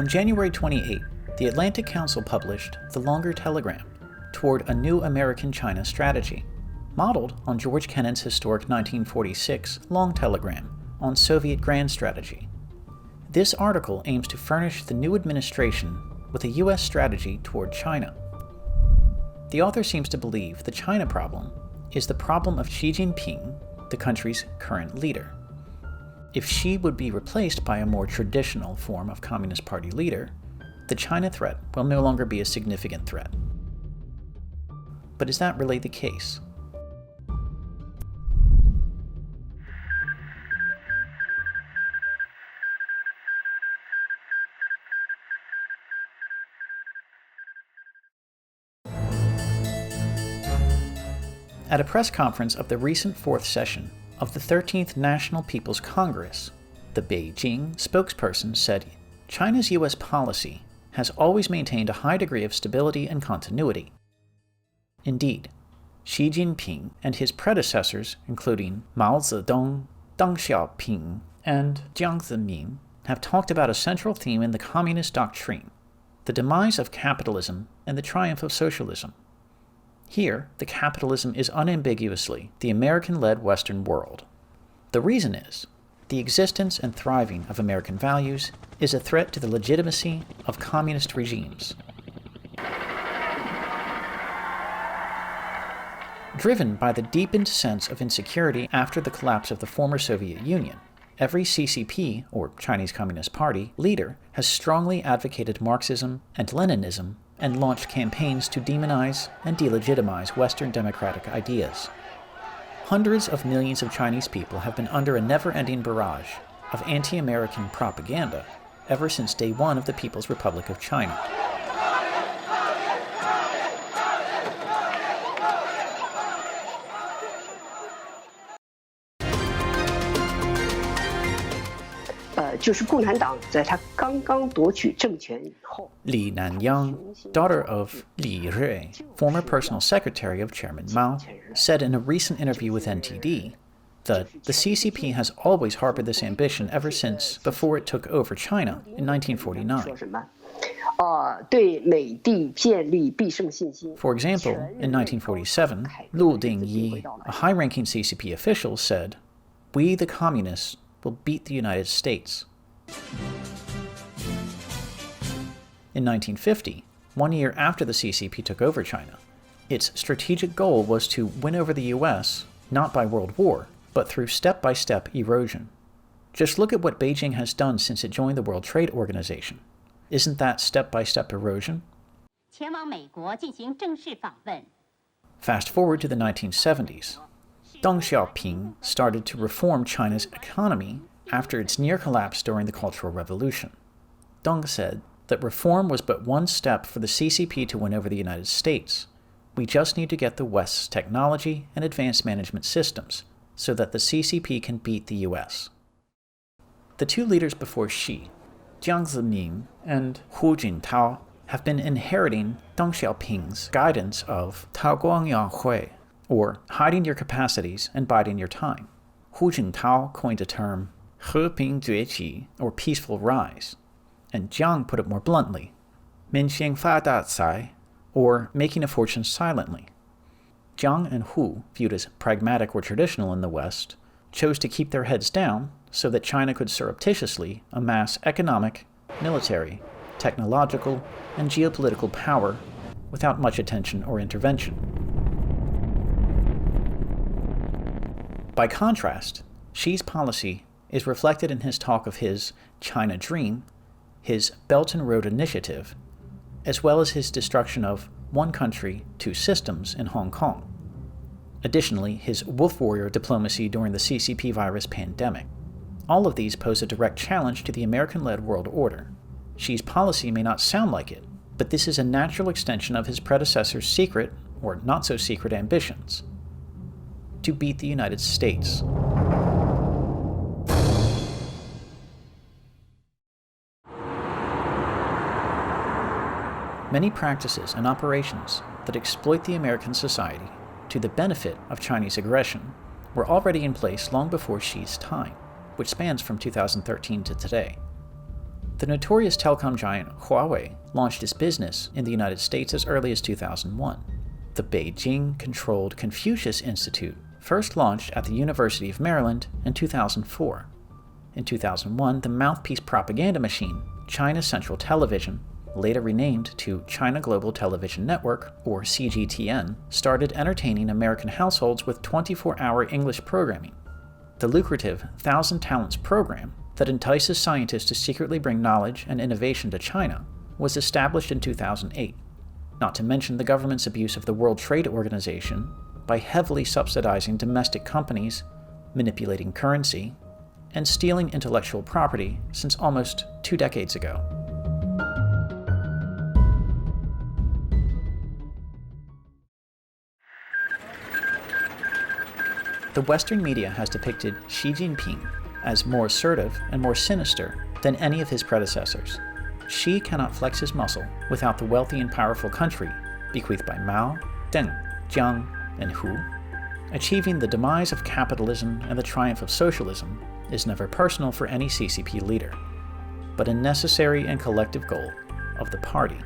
On January 28, the Atlantic Council published the Longer Telegram toward a new American-China strategy, modeled on George Kennan's historic 1946 Long Telegram on Soviet Grand Strategy. This article aims to furnish the new administration with a U.S. strategy toward China. The author seems to believe the China problem is the problem of Xi Jinping, the country's current leader. If Xi would be replaced by a more traditional form of Communist Party leader, the China threat will no longer be a significant threat. But is that really the case? At a press conference of the recent fourth session of the 13th National People's Congress, the Beijing spokesperson said China's U.S. policy has always maintained a high degree of stability and continuity. Indeed, Xi Jinping and his predecessors, including Mao Zedong, Deng Xiaoping, and Jiang Zemin, have talked about a central theme in the Communist doctrine, the demise of capitalism and the triumph of socialism. Here, the capitalism is unambiguously the American-led Western world. The reason is, the existence and thriving of American values is a threat to the legitimacy of communist regimes. Driven by the deepened sense of insecurity after the collapse of the former Soviet Union, every CCP, or Chinese Communist Party, leader has strongly advocated Marxism and Leninism and launched campaigns to demonize and delegitimize Western democratic ideas. Hundreds of millions of Chinese people have been under a never-ending barrage of anti-American propaganda ever since day one of the People's Republic of China. Li Nanyang, daughter of Li Rui, former personal secretary of Chairman Mao, said in a recent interview with NTD that the CCP has always harbored this ambition ever since before it took over China in 1949. For example, in 1947, Lu Dingyi, a high-ranking CCP official, said, "We, the communists, will beat the United States." In 1950, 1 year after the CCP took over China, its strategic goal was to win over the US, not by world war, but through step-by-step erosion. Just look at what Beijing has done since it joined the World Trade Organization. Isn't that step-by-step erosion? Fast forward to the 1970s. Deng Xiaoping started to reform China's economy after its near collapse during the Cultural Revolution. Deng said that reform was but one step for the CCP to win over the United States. We just need to get the West's technology and advanced management systems so that the CCP can beat the US. The two leaders before Xi, Jiang Zemin and Hu Jintao, have been inheriting Deng Xiaoping's guidance of Taoguangyahui, or hiding your capacities and biding your time. Hu Jintao coined a term, 和平崛起, or peaceful rise, and Jiang put it more bluntly, 明星发大财, or making a fortune silently. Jiang and Hu, viewed as pragmatic or traditional in the West, chose to keep their heads down so that China could surreptitiously amass economic, military, technological, and geopolitical power without much attention or intervention. By contrast, Xi's policy is reflected in his talk of his China Dream, his Belt and Road Initiative, as well as his destruction of one country, two systems in Hong Kong. Additionally, his wolf warrior diplomacy during the CCP virus pandemic. All of these pose a direct challenge to the American-led world order. Xi's policy may not sound like it, but this is a natural extension of his predecessor's secret, or not-so-secret ambitions: to beat the United States. Many practices and operations that exploit the American society to the benefit of Chinese aggression were already in place long before Xi's time, which spans from 2013 to today. The notorious telecom giant Huawei launched its business in the United States as early as 2001. The Beijing-controlled Confucius Institute first launched at the University of Maryland in 2004. In 2001, the mouthpiece propaganda machine, China Central Television, later renamed to China Global Television Network, or CGTN, started entertaining American households with 24-hour English programming. The lucrative 1,000 Talents program that entices scientists to secretly bring knowledge and innovation to China was established in 2008, not to mention the government's abuse of the World Trade Organization by heavily subsidizing domestic companies, manipulating currency, and stealing intellectual property since almost 2 decades ago. The Western media has depicted Xi Jinping as more assertive and more sinister than any of his predecessors. Xi cannot flex his muscle without the wealthy and powerful country bequeathed by Mao, Deng, Jiang, and Hu. Achieving the demise of capitalism and the triumph of socialism is never personal for any CCP leader, but a necessary and collective goal of the party.